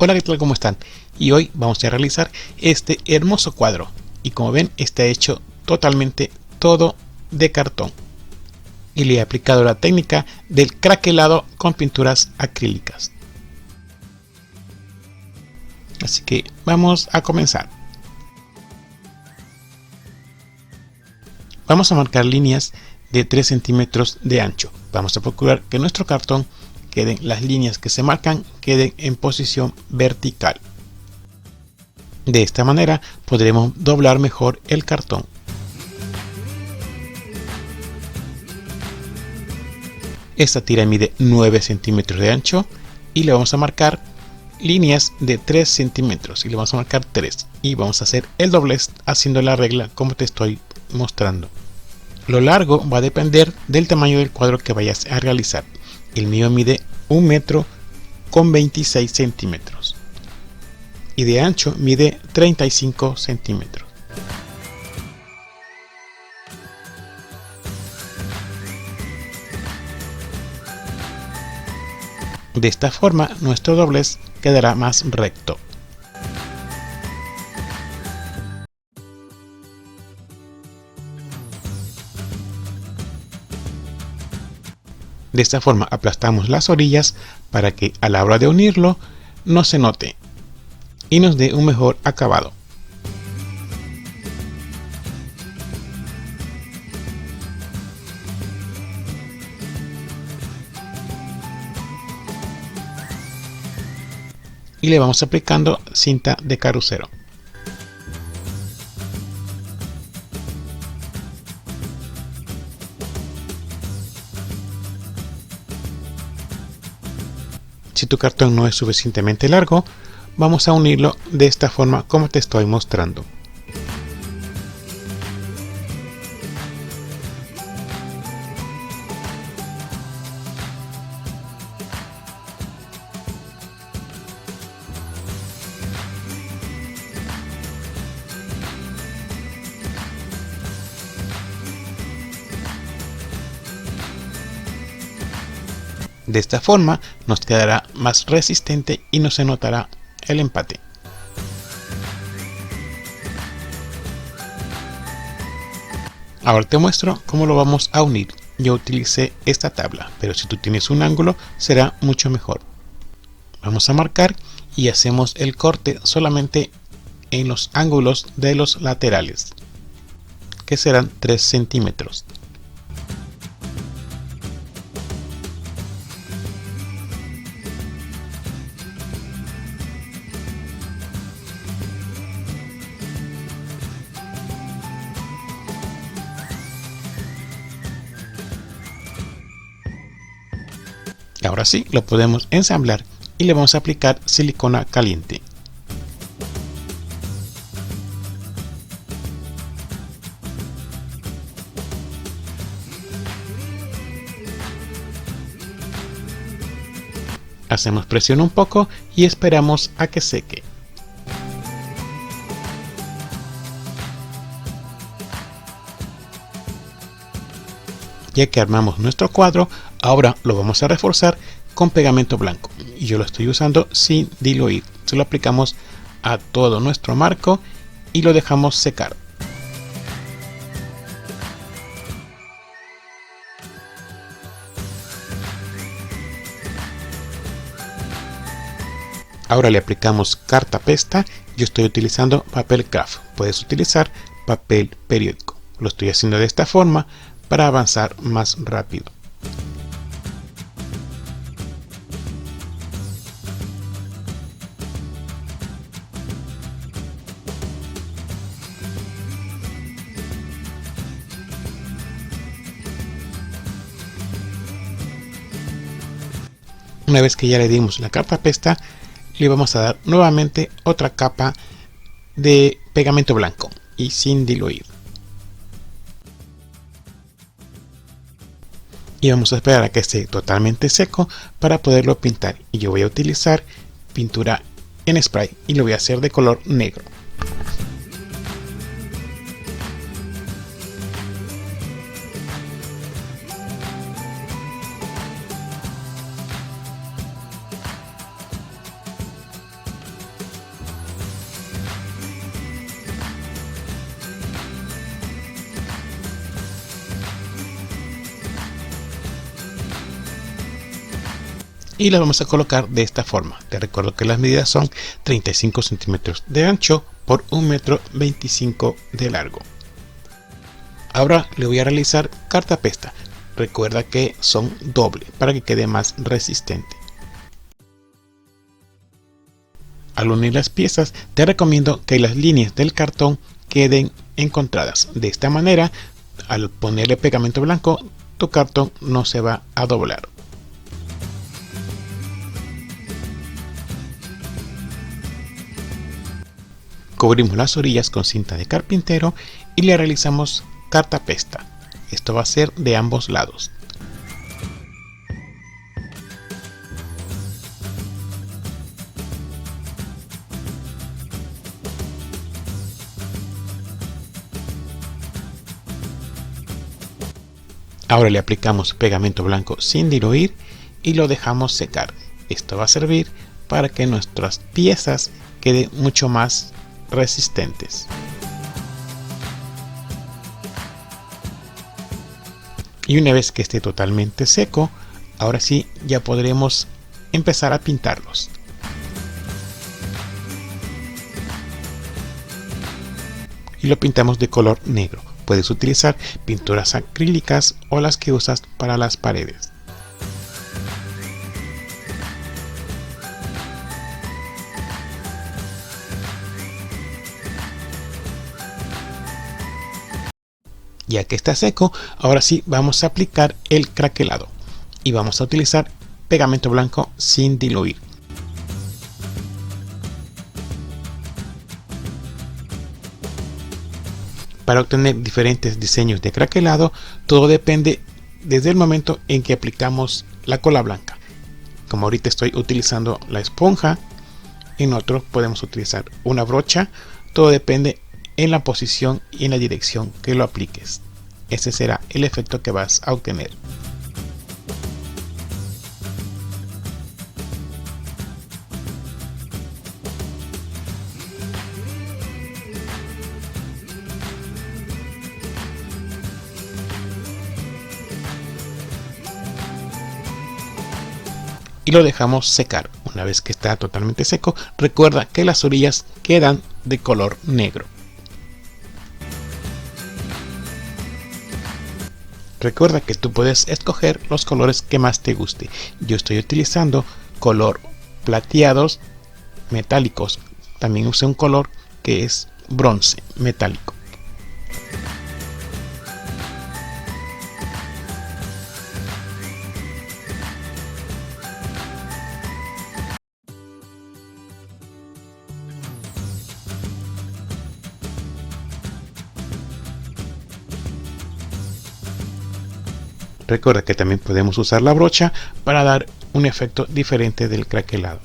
Hola, ¿qué tal? ¿Cómo están? Y hoy vamos a realizar este hermoso cuadro. Y como ven, está hecho totalmente todo de cartón. Y le he aplicado la técnica del craquelado con pinturas acrílicas. Así que vamos a comenzar. Vamos a marcar líneas de 3 centímetros de ancho. Vamos a procurar que nuestro cartón las líneas que se marcan queden en posición vertical. De esta manera podremos doblar mejor el cartón. Esta tira mide 9 centímetros de ancho y le vamos a marcar líneas de 3 centímetros y le vamos a marcar 3 y vamos a hacer el doblez haciendo la regla como te estoy mostrando. Lo largo va a depender del tamaño del cuadro que vayas a realizar. El mío mide 1 metro con 26 centímetros y de ancho mide 35 centímetros. De esta forma nuestro doblez quedará más recto. De esta forma aplastamos las orillas para que a la hora de unirlo no se note y nos dé un mejor acabado. Y le vamos aplicando cinta de carrocero. Si tu cartón no es suficientemente largo, vamos a unirlo de esta forma como te estoy mostrando. De esta forma nos quedará más resistente y no se notará el empate. Ahora te muestro cómo lo vamos a unir. Yo utilicé esta tabla, pero si tú tienes un ángulo será mucho mejor. Vamos a marcar y hacemos el corte solamente en los ángulos de los laterales, que serán 3 centímetros. Ahora sí, lo podemos ensamblar y le vamos a aplicar silicona caliente. Hacemos presión un poco y esperamos a que seque. Ya que armamos nuestro cuadro, ahora lo vamos a reforzar con pegamento blanco y yo lo estoy usando sin diluir. Se lo aplicamos a todo nuestro marco y lo dejamos secar. Ahora le aplicamos cartapesta. Yo estoy utilizando papel craft, puedes utilizar papel periódico. Lo estoy haciendo de esta forma para avanzar más rápido. Una vez que ya le dimos la cartapesta, le vamos a dar nuevamente otra capa de pegamento blanco y sin diluir. Y vamos a esperar a que esté totalmente seco para poderlo pintar. Y yo voy a utilizar pintura en spray y lo voy a hacer de color negro. y las vamos a colocar de esta forma. Te recuerdo que las medidas son 35 centímetros de ancho por 1,25 m de largo. Ahora le voy a realizar cartapesta. Recuerda que son doble para que quede más resistente. Al unir las piezas, te recomiendo que las líneas del cartón queden encontradas. De esta manera, al ponerle pegamento blanco, tu cartón no se va a doblar. Cubrimos las orillas con cinta de carpintero y le realizamos cartapesta. Esto va a ser de ambos lados. Ahora le aplicamos pegamento blanco sin diluir y lo dejamos secar. Esto va a servir para que nuestras piezas queden mucho más resistentes. Y una vez que esté totalmente seco, ahora sí ya podremos empezar a pintarlos. Y lo pintamos de color negro. Puedes utilizar pinturas acrílicas o las que usas para las paredes. Ya que está seco, ahora sí vamos a aplicar el craquelado y vamos a utilizar pegamento blanco sin diluir. Para obtener diferentes diseños de craquelado, todo depende desde el momento en que aplicamos la cola blanca. Como ahorita estoy utilizando la esponja, en otro podemos utilizar una brocha. Todo depende en la posición y en la dirección que lo apliques. Ese será el efecto que vas a obtener. Y lo dejamos secar. Una vez que está totalmente seco, recuerda que las orillas quedan de color negro. Recuerda que tú puedes escoger los colores que más te guste. Yo estoy utilizando color plateados metálicos. También usé un color que es bronce metálico. Recuerda que también podemos usar la brocha para dar un efecto diferente del craquelado.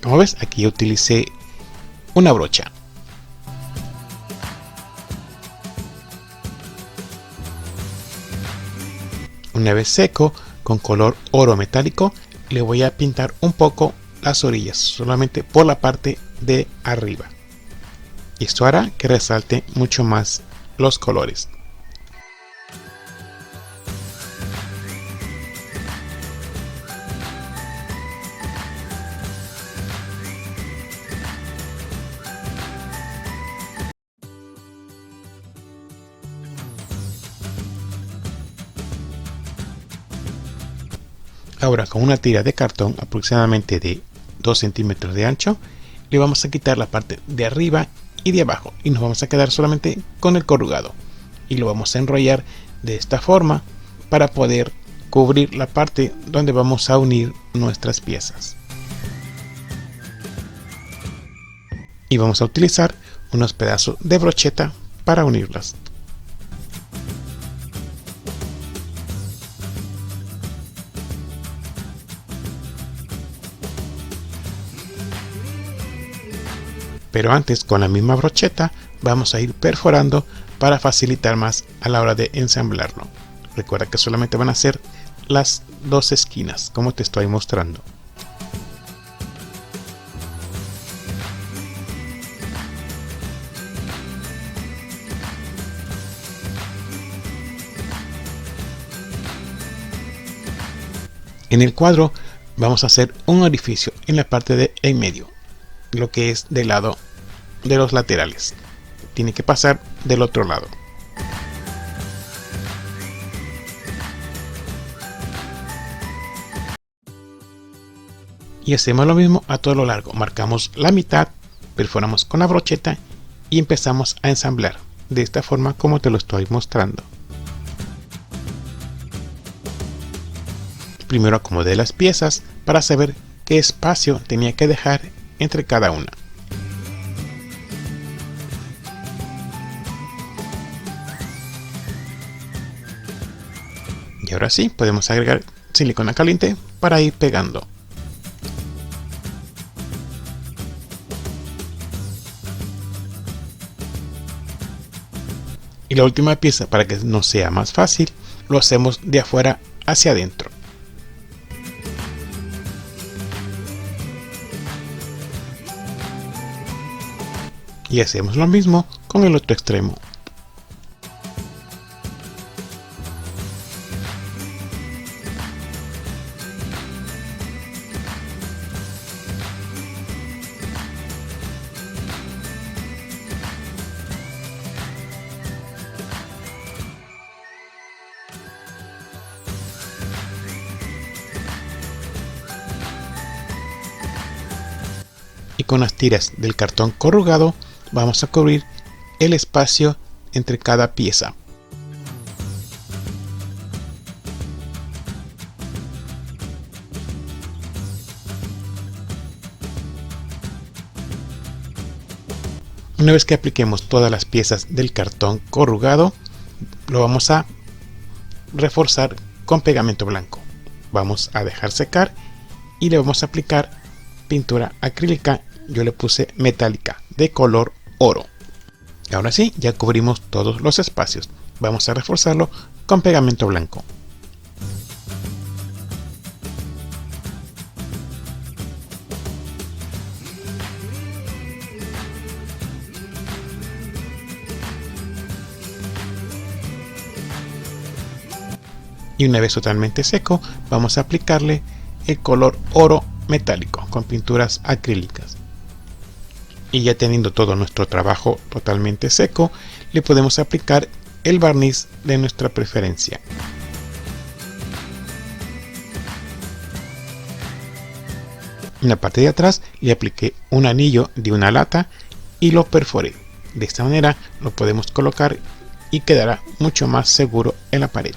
Como ves, aquí utilicé una brocha. Una vez seco, con color oro metálico, le voy a pintar un poco las orillas, solamente por la parte de arriba. Esto hará que resalte mucho más los colores. Ahora, con una tira de cartón aproximadamente de 2 centímetros de ancho, le vamos a quitar la parte de arriba y de abajo y nos vamos a quedar solamente con el corrugado, y lo vamos a enrollar de esta forma para poder cubrir la parte donde vamos a unir nuestras piezas. Y vamos a utilizar unos pedazos de brocheta para unirlas. Pero antes, con la misma brocheta, vamos a ir perforando para facilitar más a la hora de ensamblarlo. Recuerda que solamente van a ser las dos esquinas, como te estoy mostrando. En el cuadro vamos a hacer un orificio en la parte de en medio, lo que es del lado de los laterales. Tiene que pasar del otro lado. Y hacemos lo mismo a todo lo largo. Marcamos la mitad, perforamos con la brocheta y empezamos a ensamblar de esta forma como te lo estoy mostrando. Primero acomodé las piezas para saber qué espacio tenía que dejar entre cada una. Y ahora sí, podemos agregar silicona caliente para ir pegando. Y la última pieza, para que nos sea más fácil, lo hacemos de afuera hacia adentro. Y hacemos lo mismo con el otro extremo. Y con las tiras del cartón corrugado vamos a cubrir el espacio entre cada pieza. Una vez que apliquemos todas las piezas del cartón corrugado, lo vamos a reforzar con pegamento blanco. Vamos a dejar secar y le vamos a aplicar pintura acrílica. Yo le puse metálica de color oro. Ahora sí, ya cubrimos todos los espacios. Vamos a reforzarlo con pegamento blanco. Y una vez totalmente seco, vamos a aplicarle el color oro metálico con pinturas acrílicas. Y ya teniendo todo nuestro trabajo totalmente seco, le podemos aplicar el barniz de nuestra preferencia. En la parte de atrás le apliqué un anillo de una lata y lo perforé. De esta manera lo podemos colocar y quedará mucho más seguro en la pared.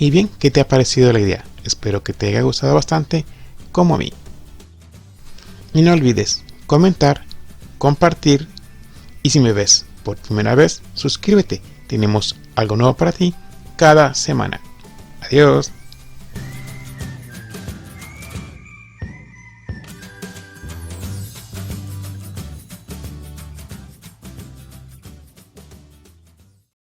Y bien, ¿qué te ha parecido la idea? Espero que te haya gustado bastante, como a mí. Y no olvides comentar, compartir y si me ves por primera vez, suscríbete. Tenemos algo nuevo para ti cada semana. Adiós.